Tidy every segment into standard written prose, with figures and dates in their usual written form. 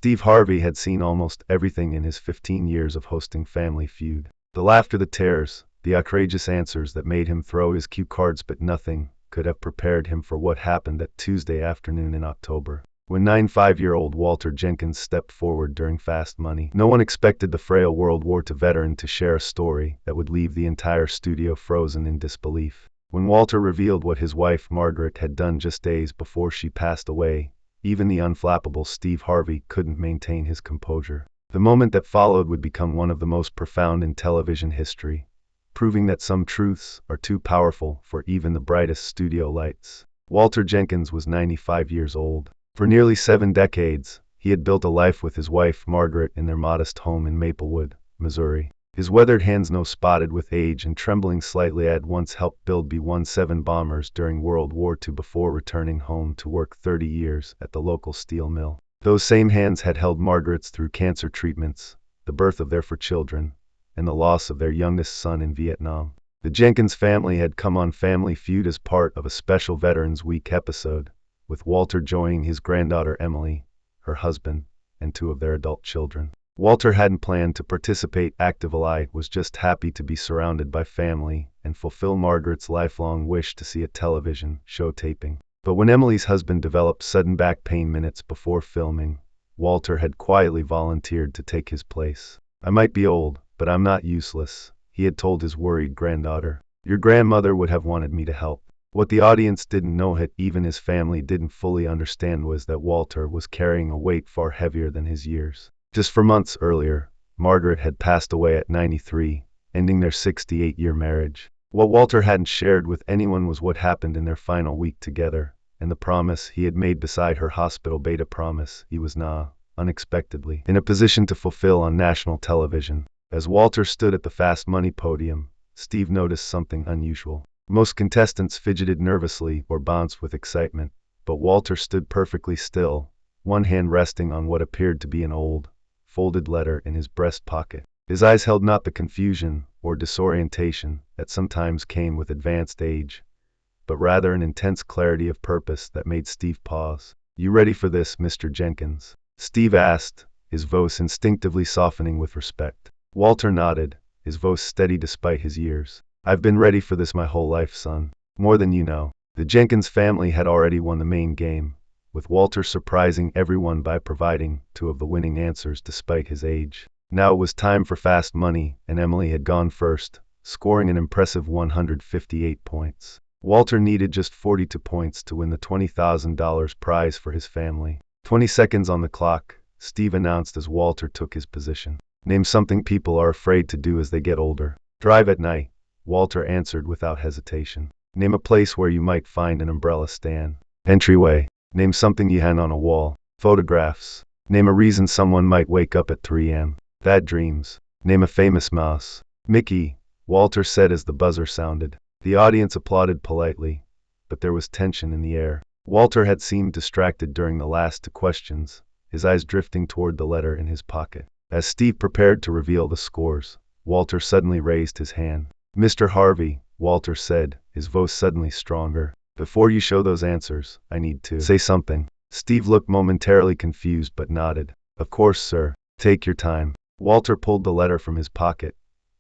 Steve Harvey had seen almost everything in his 15 years of hosting Family Feud. The laughter, the tears, the outrageous answers that made him throw his cue cards, but nothing could have prepared him for what happened that Tuesday afternoon in October, when 95-year-old Walter Jenkins stepped forward during Fast Money. No one expected the frail World War II veteran to share a story that would leave the entire studio frozen in disbelief. When Walter revealed what his wife Margaret had done just days before she passed away, even the unflappable Steve Harvey couldn't maintain his composure. The moment that followed would become one of the most profound in television history, proving that some truths are too powerful for even the brightest studio lights. Walter Jenkins was 95 years old. For nearly 7 decades, he had built a life with his wife Margaret in their modest home in Maplewood, Missouri. His weathered hands, now spotted with age and trembling slightly, had once helped build B-17 bombers during World War II before returning home to work 30 years at the local steel mill. Those same hands had held Margaret's through cancer treatments, the birth of their 4 children, and the loss of their youngest son in Vietnam. The Jenkins family had come on Family Feud as part of a special Veterans Week episode, with Walter joining his granddaughter Emily, her husband, and 2 of their adult children. Walter hadn't planned to participate actively, was just happy to be surrounded by family and fulfill Margaret's lifelong wish to see a television show taping. But when Emily's husband developed sudden back pain minutes before filming, Walter had quietly volunteered to take his place. "I might be old, but I'm not useless," he had told his worried granddaughter. "Your grandmother would have wanted me to help." What the audience didn't know, that even his family didn't fully understand, was that Walter was carrying a weight far heavier than his years. Just 4 months earlier, Margaret had passed away at 93, ending their 68-year marriage. What Walter hadn't shared with anyone was what happened in their final week together, and the promise he had made beside her hospital bed, a promise he was now, unexpectedly, in a position to fulfill on national television. As Walter stood at the Fast Money podium, Steve noticed something unusual. Most contestants fidgeted nervously or bounced with excitement, but Walter stood perfectly still, one hand resting on what appeared to be an old, folded letter in his breast pocket. His eyes held not the confusion or disorientation that sometimes came with advanced age, but rather an intense clarity of purpose that made Steve pause. "You ready for this, Mr. Jenkins?" Steve asked, his voice instinctively softening with respect. Walter nodded, his voice steady despite his years. "I've been ready for this my whole life, son. More than you know." The Jenkins family had already won the main game, with Walter surprising everyone by providing 2 of the winning answers despite his age. Now it was time for Fast Money, and Emily had gone first, scoring an impressive 158 points. Walter needed just 42 points to win the $20,000 prize for his family. 20 seconds on the clock, Steve announced as Walter took his position. "Name something people are afraid to do as they get older." "Drive at night," Walter answered without hesitation. "Name a place where you might find an umbrella stand." "Entryway." "Name something you hang on a wall." "Photographs." "Name a reason someone might wake up at 3 a.m. "Bad dreams." "Name a famous mouse." "Mickey," Walter said as the buzzer sounded. The audience applauded politely, but there was tension in the air. Walter had seemed distracted during the last 2 questions, his eyes drifting toward the letter in his pocket. As Steve prepared to reveal the scores, Walter suddenly raised his hand. "Mr. Harvey," Walter said, his voice suddenly stronger, "before you show those answers, I need to say something." Steve looked momentarily confused but nodded. "Of course, sir. Take your time." Walter pulled the letter from his pocket,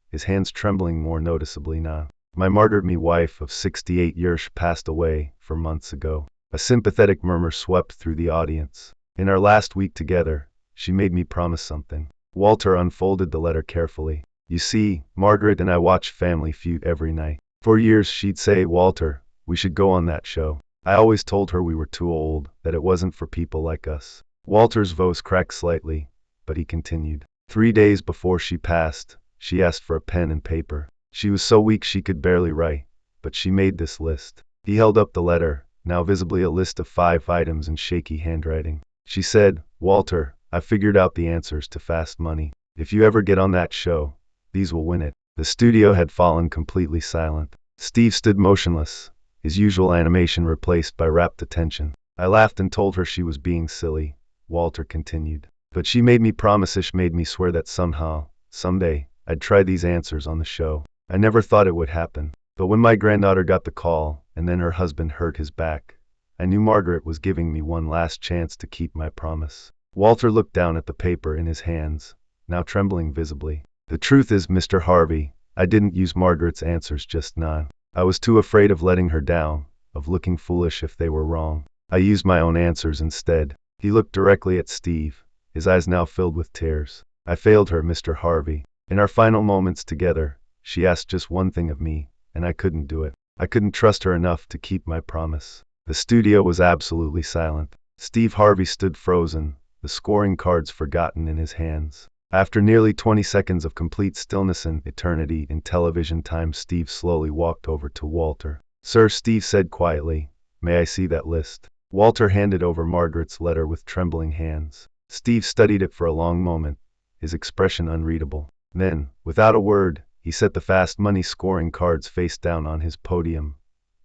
his hands trembling more noticeably now. "My Margaret, me wife of 68 years, passed away 4 months ago." A sympathetic murmur swept through the audience. "In our last week together, she made me promise something." Walter unfolded the letter carefully. "You see, Margaret and I watch Family Feud every night. For years she'd say, 'Walter, we should go on that show.' I always told her we were too old, that it wasn't for people like us." Walter's voice cracked slightly, but he continued. 3 days before she passed, she asked for a pen and paper. She was so weak she could barely write, but she made this list." He held up the letter, now visibly a list of 5 items in shaky handwriting. "She said, 'Walter, I figured out the answers to Fast Money. If you ever get on that show, these will win it.'" The studio had fallen completely silent. Steve stood motionless, his usual animation replaced by rapt attention. "I laughed and told her she was being silly," Walter continued. "But she made me promise, made me swear that somehow, someday, I'd try these answers on the show. I never thought it would happen. But when my granddaughter got the call, and then her husband hurt his back, I knew Margaret was giving me one last chance to keep my promise." Walter looked down at the paper in his hands, now trembling visibly. "The truth is, Mr. Harvey, I didn't use Margaret's answers just now. I was too afraid of letting her down, of looking foolish if they were wrong. I used my own answers instead." He looked directly at Steve, his eyes now filled with tears. "I failed her, Mr. Harvey. In our final moments together, she asked just one thing of me, and I couldn't do it. I couldn't trust her enough to keep my promise." The studio was absolutely silent. Steve Harvey stood frozen, the scoring cards forgotten in his hands. After nearly 20 seconds of complete stillness and eternity in television time, Steve slowly walked over to Walter. "Sir," Steve said quietly, "may I see that list?" Walter handed over Margaret's letter with trembling hands. Steve studied it for a long moment, his expression unreadable. Then, without a word, he set the fast money scoring cards face down on his podium,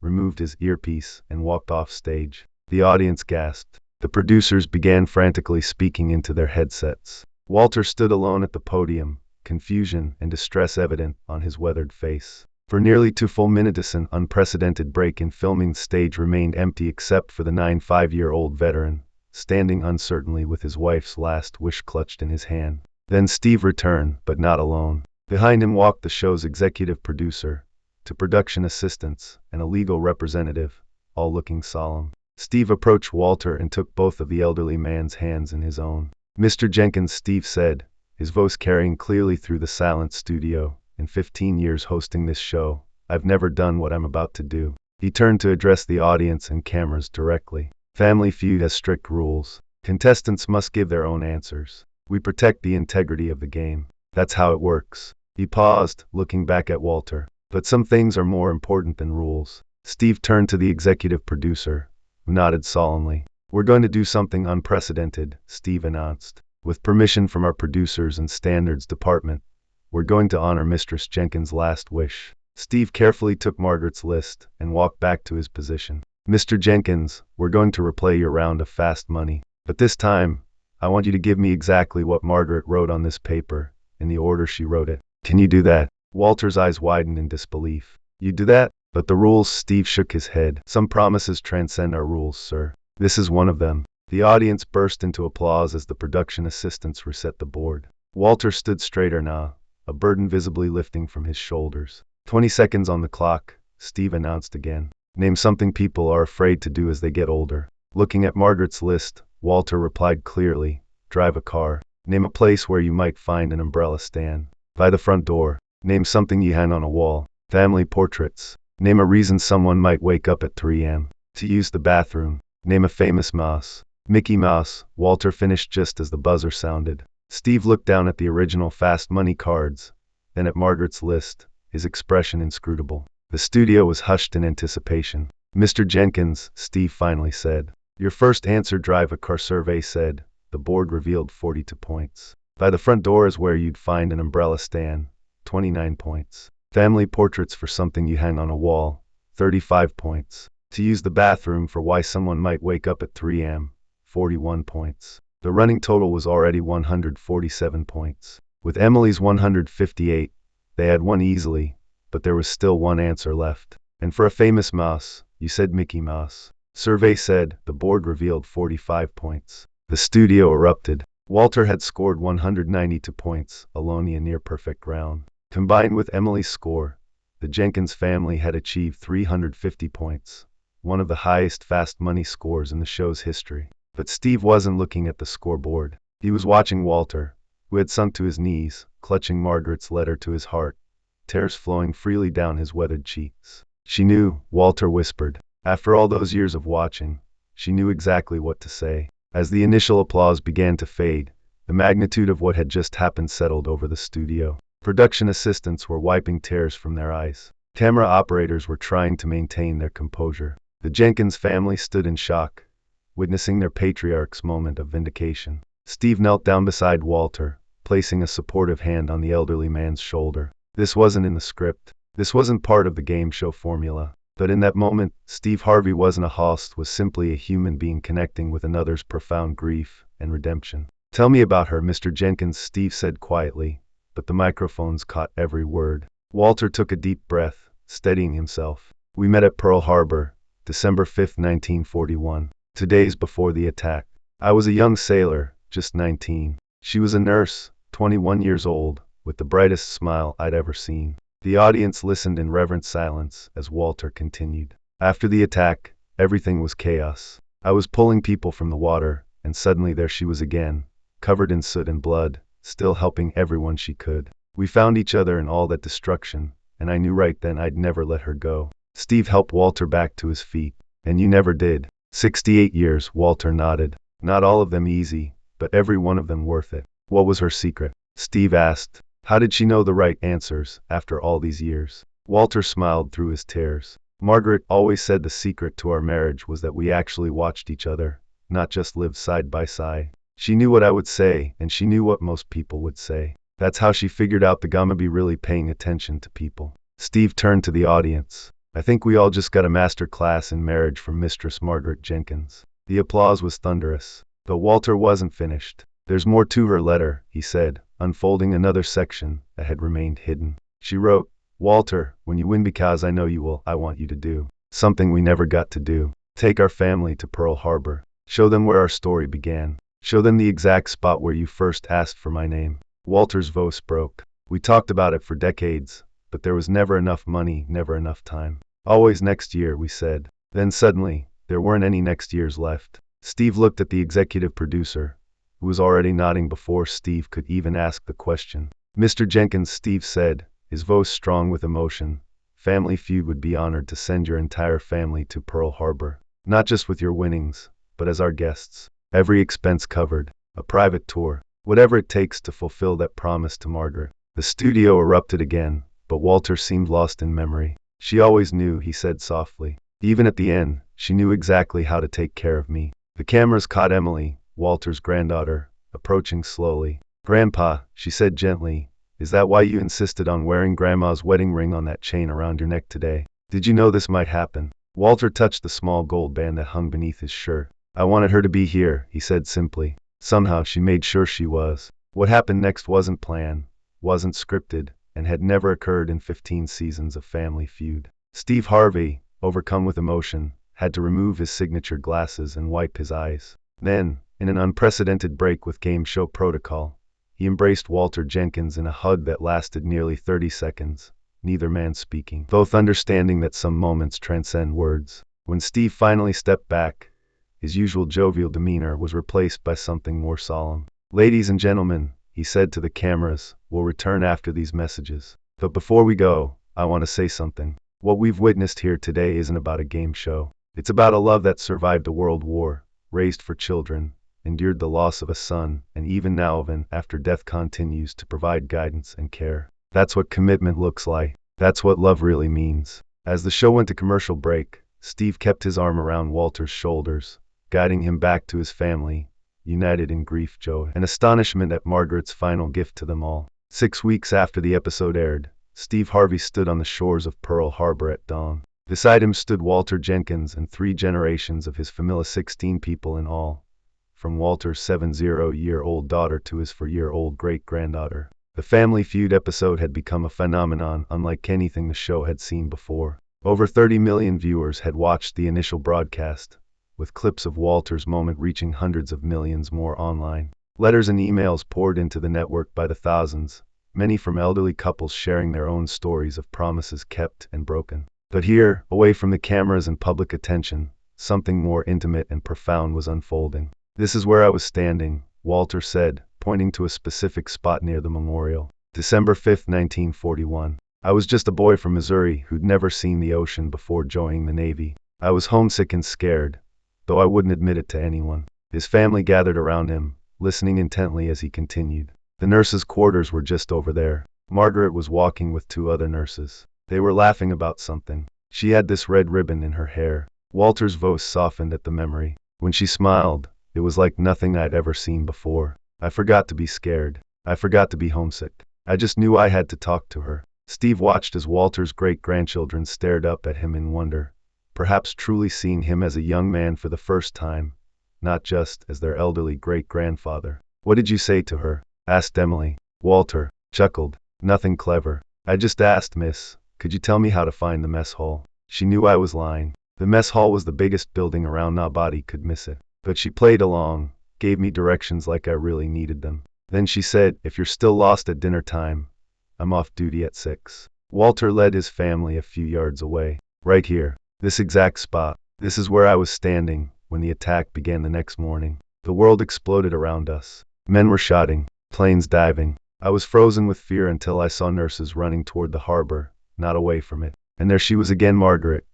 removed his earpiece, and walked off stage. The audience gasped. The producers began frantically speaking into their headsets. Walter stood alone at the podium, confusion and distress evident on his weathered face. For nearly 2 full minutes, an unprecedented break in filming. The stage remained empty except for the 95-year-old veteran, standing uncertainly with his wife's last wish clutched in his hand. Then Steve returned, but not alone. Behind him walked the show's executive producer, 2 production assistants, and a legal representative, all looking solemn. Steve approached Walter and took both of the elderly man's hands in his own. "Mr. Jenkins," Steve said, his voice carrying clearly through the silent studio, "in 15 years hosting this show, I've never done what I'm about to do." He turned to address the audience and cameras directly. "Family Feud has strict rules. Contestants must give their own answers. We protect the integrity of the game. That's how it works." He paused, looking back at Walter. "But some things are more important than rules." Steve turned to the executive producer, who nodded solemnly. "We're going to do something unprecedented," Steve announced. "With permission from our producers and standards department, we're going to honor Mistress Jenkins' last wish." Steve carefully took Margaret's list and walked back to his position. "Mr. Jenkins, we're going to replay your round of fast money. But this time, I want you to give me exactly what Margaret wrote on this paper, in the order she wrote it. Can you do that?" Walter's eyes widened in disbelief. "You do that? But the rules," Steve shook his head. "Some promises transcend our rules, sir. This is one of them." The audience burst into applause as the production assistants reset the board. Walter stood straighter now, a burden visibly lifting from his shoulders. 20 seconds on the clock, Steve announced again. "Name something people are afraid to do as they get older." Looking at Margaret's list, Walter replied clearly, "Drive a car." "Name a place where you might find an umbrella stand." "By the front door." "Name something you hang on a wall." "Family portraits." "Name a reason someone might wake up at 3 a.m. to use the bathroom." "Name a famous mouse." "Mickey Mouse." Walter finished just as the buzzer sounded. Steve looked down at the original fast money cards, then at Margaret's list, his expression inscrutable. The studio was hushed in anticipation. "Mr. Jenkins," Steve finally said. "Your first answer, drive a car." Survey said. The board revealed 42 points. "By the front door is where you'd find an umbrella stand." 29 points. "Family portraits for something you hang on a wall." 35 points. "To use the bathroom for why someone might wake up at 3 a.m. 41 points. The running total was already 147 points. With Emily's 158, they had won easily, but there was still one answer left. "And for a famous mouse, you said Mickey Mouse." Survey said. The board revealed 45 points. The studio erupted. Walter had scored 192 points, alone a near-perfect round. Combined with Emily's score, the Jenkins family had achieved 350 points, one of the highest fast money scores in the show's history. But Steve wasn't looking at the scoreboard. He was watching Walter, who had sunk to his knees, clutching Margaret's letter to his heart, tears flowing freely down his weathered cheeks. "She knew," Walter whispered. After all those years of watching, she knew exactly what to say. As the initial applause began to fade, the magnitude of what had just happened settled over the studio. Production assistants were wiping tears from their eyes. Camera operators were trying to maintain their composure. The Jenkins family stood in shock, witnessing their patriarch's moment of vindication. Steve knelt down beside Walter, placing a supportive hand on the elderly man's shoulder. This wasn't in the script. This wasn't part of the game show formula. But in that moment, Steve Harvey wasn't a host, was simply a human being connecting with another's profound grief and redemption. "Tell me about her, Mr. Jenkins," Steve said quietly, but the microphones caught every word. Walter took a deep breath, steadying himself. "We met at Pearl Harbor, December 5, 1941, 2 days before the attack. I was a young sailor, just 19. She was a nurse, 21 years old, with the brightest smile I'd ever seen. The audience listened in reverent silence as Walter continued. After the attack, everything was chaos. I was pulling people from the water, and suddenly there she was again, covered in soot and blood, still helping everyone she could. We found each other in all that destruction, and I knew right then I'd never let her go. Steve helped Walter back to his feet. And you never did. 68 years, Walter nodded. Not all of them easy, but every one of them worth it. What was her secret? Steve asked. How did she know the right answers after all these years? Walter smiled through his tears. Margaret always said the secret to our marriage was that we actually watched each other, not just lived side by side. She knew what I would say, and she knew what most people would say. That's how she figured out the Gamma be really paying attention to people. Steve turned to the audience. I think we all just got a master class in marriage from Mistress Margaret Jenkins. The applause was thunderous. But Walter wasn't finished. There's more to her letter, he said, unfolding another section that had remained hidden. She wrote, Walter, when you win because I know you will, I want you to do something we never got to do. Take our family to Pearl Harbor. Show them where our story began. Show them the exact spot where you first asked for my name. Walter's voice broke. We talked about it for decades, but there was never enough money, never enough time. Always next year, we said. Then suddenly, there weren't any next years left. Steve looked at the executive producer, who was already nodding before Steve could even ask the question. Mr. Jenkins, Steve said, his voice strong with emotion, Family Feud would be honored to send your entire family to Pearl Harbor. Not just with your winnings, but as our guests. Every expense covered. A private tour. Whatever it takes to fulfill that promise to Margaret. The studio erupted again, but Walter seemed lost in memory. She always knew, he said softly. Even at the end, she knew exactly how to take care of me. The cameras caught Emily, Walter's granddaughter, approaching slowly. Grandpa, she said gently, is that why you insisted on wearing Grandma's wedding ring on that chain around your neck today? Did you know this might happen? Walter touched the small gold band that hung beneath his shirt. I wanted her to be here, he said simply. Somehow she made sure she was. What happened next wasn't planned, wasn't scripted, and had never occurred in 15 seasons of Family Feud. Steve Harvey, overcome with emotion, had to remove his signature glasses and wipe his eyes. Then, in an unprecedented break with game show protocol, he embraced Walter Jenkins in a hug that lasted nearly 30 seconds, neither man speaking, both understanding that some moments transcend words. When Steve finally stepped back, his usual jovial demeanor was replaced by something more solemn. Ladies and gentlemen, he said to the cameras, we'll return after these messages. But before we go, I want to say something. What we've witnessed here today isn't about a game show. It's about a love that survived a world war, raised for children, endured the loss of a son, and even now even after death continues to provide guidance and care. That's what commitment looks like. That's what love really means. As the show went to commercial break, Steve kept his arm around Walter's shoulders, guiding him back to his family, united in grief, joy, and astonishment at Margaret's final gift to them all. 6 weeks after the episode aired, Steve Harvey stood on the shores of Pearl Harbor at dawn. Beside him stood Walter Jenkins and 3 generations of his family, 16 people in all, from Walter's 70-year-old daughter to his 4-year-old great-granddaughter. The Family Feud episode had become a phenomenon unlike anything the show had seen before. Over 30 million viewers had watched the initial broadcast, with clips of Walter's moment reaching hundreds of millions more online. Letters and emails poured into the network by the thousands, many from elderly couples sharing their own stories of promises kept and broken. But here, away from the cameras and public attention, something more intimate and profound was unfolding. This is where I was standing, Walter said, pointing to a specific spot near the memorial. December 5, 1941. I was just a boy from Missouri who'd never seen the ocean before joining the Navy. I was homesick and scared, though I wouldn't admit it to anyone. His family gathered around him, listening intently as he continued. The nurses' quarters were just over there. Margaret was walking with 2 other nurses. They were laughing about something. She had this red ribbon in her hair. Walter's voice softened at the memory. When she smiled, it was like nothing I'd ever seen before. I forgot to be scared. I forgot to be homesick. I just knew I had to talk to her. Steve watched as Walter's great-grandchildren stared up at him in wonder, perhaps truly seeing him as a young man for the first time, not just as their elderly great-grandfather. What did you say to her? Asked Emily. Walter chuckled. Nothing clever. I just asked, miss, could you tell me how to find the mess hall? She knew I was lying. The mess hall was the biggest building around, nobody could miss it. But she played along, gave me directions like I really needed them. Then she said, "If you're still lost at dinner time, I'm off duty at 6. Walter led his family a few yards away. Right here. This exact spot. This is where I was standing when the attack began the next morning. The world exploded around us. Men were shouting, planes diving. I was frozen with fear until I saw nurses running toward the harbor, not away from it. And there she was again, Margaret,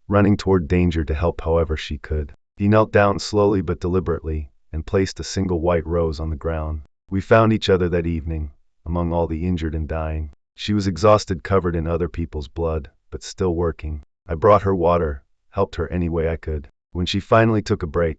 running toward danger to help however she could." He knelt down slowly but deliberately and placed a single white rose on the ground. "We found each other that evening, among all the injured and dying. She was exhausted, covered in other people's blood, but still working. I brought her water, helped her any way I could. When she finally took a break,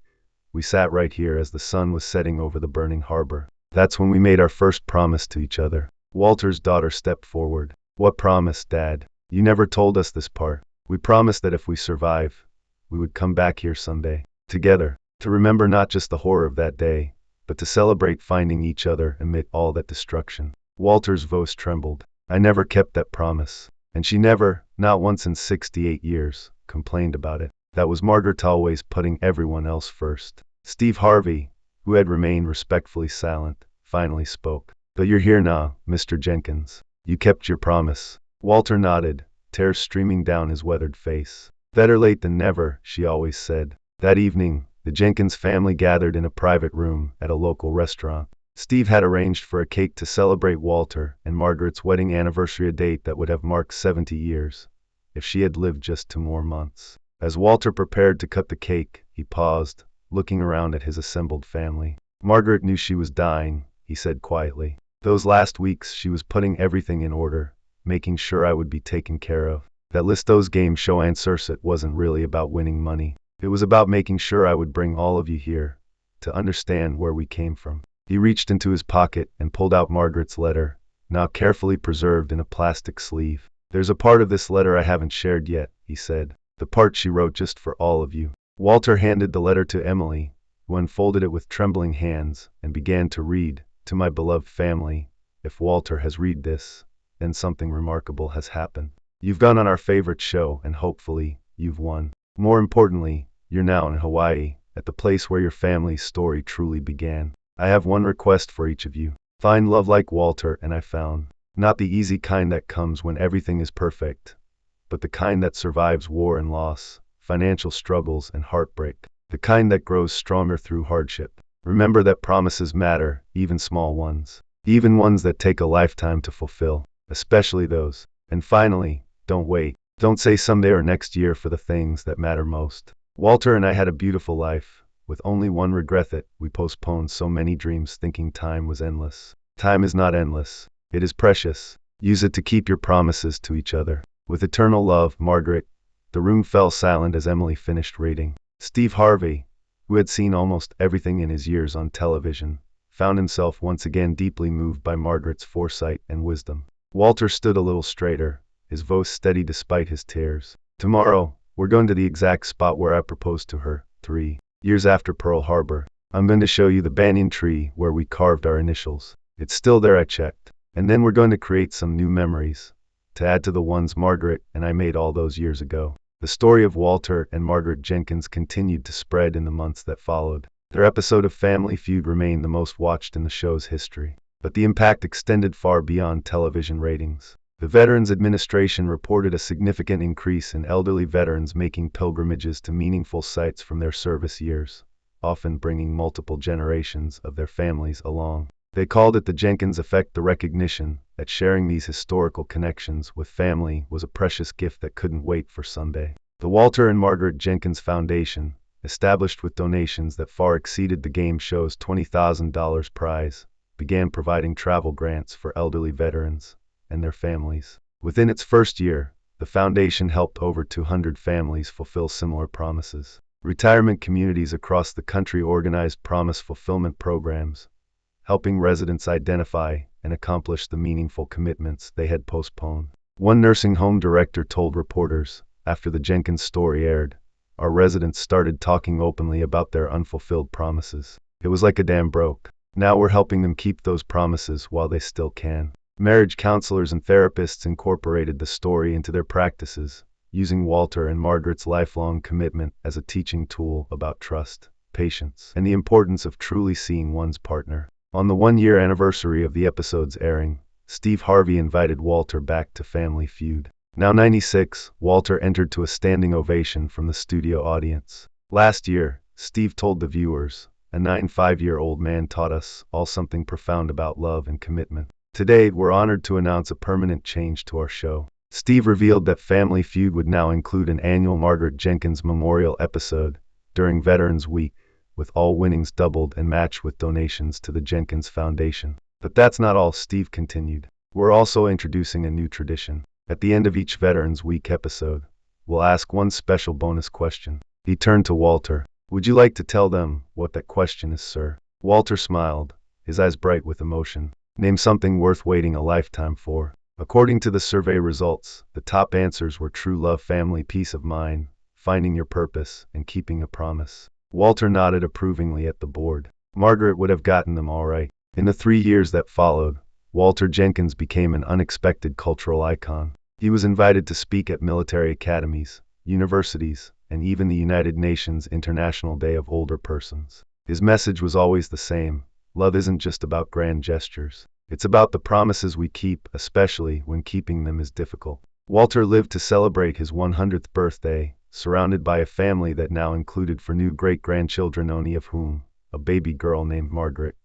we sat right here as the sun was setting over the burning harbor. That's when we made our first promise to each other." Walter's daughter stepped forward. "What promise, Dad? You never told us this part." "We promised that if we survive, we would come back here someday, together, to remember not just the horror of that day, but to celebrate finding each other amid all that destruction." Walter's voice trembled. "I never kept that promise. And she never, not once in 68 years, complained about it. That was Margaret, always putting everyone else first." Steve Harvey, who had remained respectfully silent, finally spoke. "But you're here now, Mr. Jenkins. You kept your promise." Walter nodded, tears streaming down his weathered face. "Better late than never," she always said. That evening, the Jenkins family gathered in a private room at a local restaurant. Steve had arranged for a cake to celebrate Walter and Margaret's wedding anniversary, a date that would have marked 70 years, if she had lived just 2 more months. As Walter prepared to cut the cake, he paused, looking around at his assembled family. "Margaret knew she was dying," he said quietly. "Those last weeks she was putting everything in order, making sure I would be taken care of. That list, those game show answers, it wasn't really about winning money. It was about making sure I would bring all of you here, to understand where we came from." He reached into his pocket and pulled out Margaret's letter, now carefully preserved in a plastic sleeve. "There's a part of this letter I haven't shared yet," he said. "The part she wrote just for all of you." Walter handed the letter to Emily, who unfolded it with trembling hands and began to read. "To my beloved family, if Walter has read this, then something remarkable has happened. You've gone on our favorite show and hopefully, you've won. More importantly, you're now in Hawaii, at the place where your family's story truly began. I have one request for each of you. Find love like Walter and I found. Not the easy kind that comes when everything is perfect, but the kind that survives war and loss, financial struggles and heartbreak. The kind that grows stronger through hardship. Remember that promises matter, even small ones. Even ones that take a lifetime to fulfill, especially those. And finally, don't wait. Don't say someday or next year for the things that matter most. Walter and I had a beautiful life, with only one regret, that we postponed so many dreams thinking time was endless. Time is not endless. It is precious. Use it to keep your promises to each other. With eternal love, Margaret." The room fell silent as Emily finished reading. Steve Harvey, who had seen almost everything in his years on television, found himself once again deeply moved by Margaret's foresight and wisdom. Walter stood a little straighter, his voice steady despite his tears. "Tomorrow, we're going to the exact spot where I proposed to her, 3 years after Pearl Harbor. I'm going to show you the banyan tree where we carved our initials. It's still there, I checked. And then we're going to create some new memories, to add to the ones Margaret and I made all those years ago." The story of Walter and Margaret Jenkins continued to spread in the months that followed. Their episode of Family Feud remained the most watched in the show's history. But the impact extended far beyond television ratings. The Veterans Administration reported a significant increase in elderly veterans making pilgrimages to meaningful sites from their service years, often bringing multiple generations of their families along. They called it the Jenkins effect, the recognition that sharing these historical connections with family was a precious gift that couldn't wait for Sunday. The Walter and Margaret Jenkins Foundation, established with donations that far exceeded the game show's $20,000 prize, began providing travel grants for elderly veterans and their families. Within its first year, the foundation helped over 200 families fulfill similar promises. Retirement communities across the country organized promise fulfillment programs, helping residents identify and accomplish the meaningful commitments they had postponed. One nursing home director told reporters, after the Jenkins story aired, "Our residents started talking openly about their unfulfilled promises. It was like a dam broke. Now we're helping them keep those promises while they still can." Marriage counselors and therapists incorporated the story into their practices, using Walter and Margaret's lifelong commitment as a teaching tool about trust, patience, and the importance of truly seeing one's partner. On the one-year anniversary of the episode's airing, Steve Harvey invited Walter back to Family Feud. Now 96, Walter entered to a standing ovation from the studio audience. Last year, Steve told the viewers, a 95-year-old man taught us all something profound about love and commitment. Today, we're honored to announce a permanent change to our show. Steve revealed that Family Feud would now include an annual Margaret Jenkins memorial episode during Veterans Week, with all winnings doubled and matched with donations to the Jenkins Foundation. But that's not all, Steve continued. We're also introducing a new tradition. At the end of each Veterans Week episode, we'll ask one special bonus question. He turned to Walter. Would you like to tell them what that question is, sir? Walter smiled, his eyes bright with emotion. Name something worth waiting a lifetime for. According to the survey results, the top answers were true love, family, peace of mind, finding your purpose, and keeping a promise. Walter nodded approvingly at the board. Margaret would have gotten them all right. In the 3 years that followed, Walter Jenkins became an unexpected cultural icon. He was invited to speak at military academies, universities, and even the United Nations International Day of Older Persons. His message was always the same. Love isn't just about grand gestures. It's about the promises we keep, especially when keeping them is difficult. Walter lived to celebrate his 100th birthday, surrounded by a family that now included 4 new great-grandchildren, only of whom a baby girl named Margaret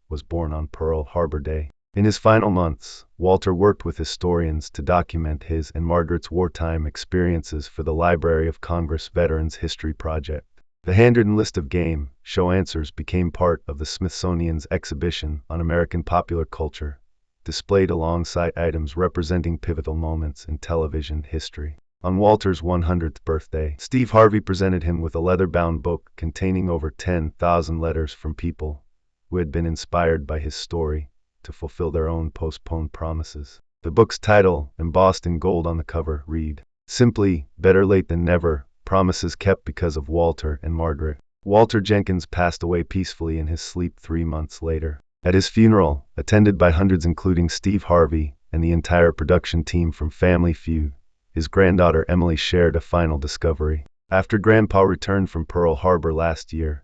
was born on Pearl Harbor Day. In his final months, Walter worked with historians to document his and Margaret's wartime experiences for the Library of Congress Veterans History Project. The handwritten list of game show answers became part of the Smithsonian's exhibition on American popular culture, displayed alongside items representing pivotal moments in television history. On Walter's 100th birthday, Steve Harvey presented him with a leather-bound book containing over 10,000 letters from people who had been inspired by his story to fulfill their own postponed promises. The book's title, embossed in gold on the cover, read, simply, "Better late than never, promises kept because of Walter and Margaret." Walter Jenkins passed away peacefully in his sleep 3 months later. At his funeral, attended by hundreds including Steve Harvey and the entire production team from Family Feud, his granddaughter Emily shared a final discovery. After Grandpa returned from Pearl Harbor last year,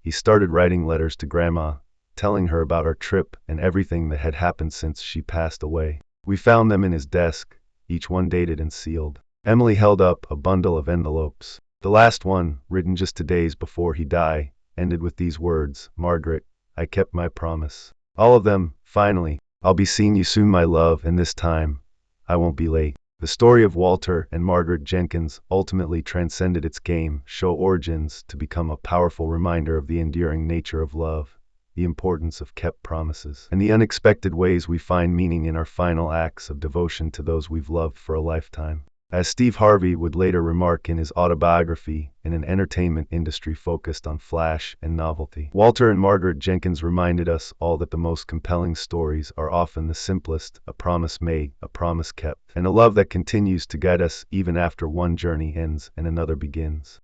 he started writing letters to Grandma, telling her about our trip and everything that had happened since she passed away. We found them in his desk, each one dated and sealed. Emily held up a bundle of envelopes. The last one, written just 2 days before he died, ended with these words, "Margaret, I kept my promise." All of them, finally. "I'll be seeing you soon, my love, and this time, I won't be late." The story of Walter and Margaret Jenkins ultimately transcended its game show origins to become a powerful reminder of the enduring nature of love, the importance of kept promises, and the unexpected ways we find meaning in our final acts of devotion to those we've loved for a lifetime. As Steve Harvey would later remark in his autobiography, in an entertainment industry focused on flash and novelty, Walter and Margaret Jenkins reminded us all that the most compelling stories are often the simplest: a promise made, a promise kept, and a love that continues to guide us even after one journey ends and another begins.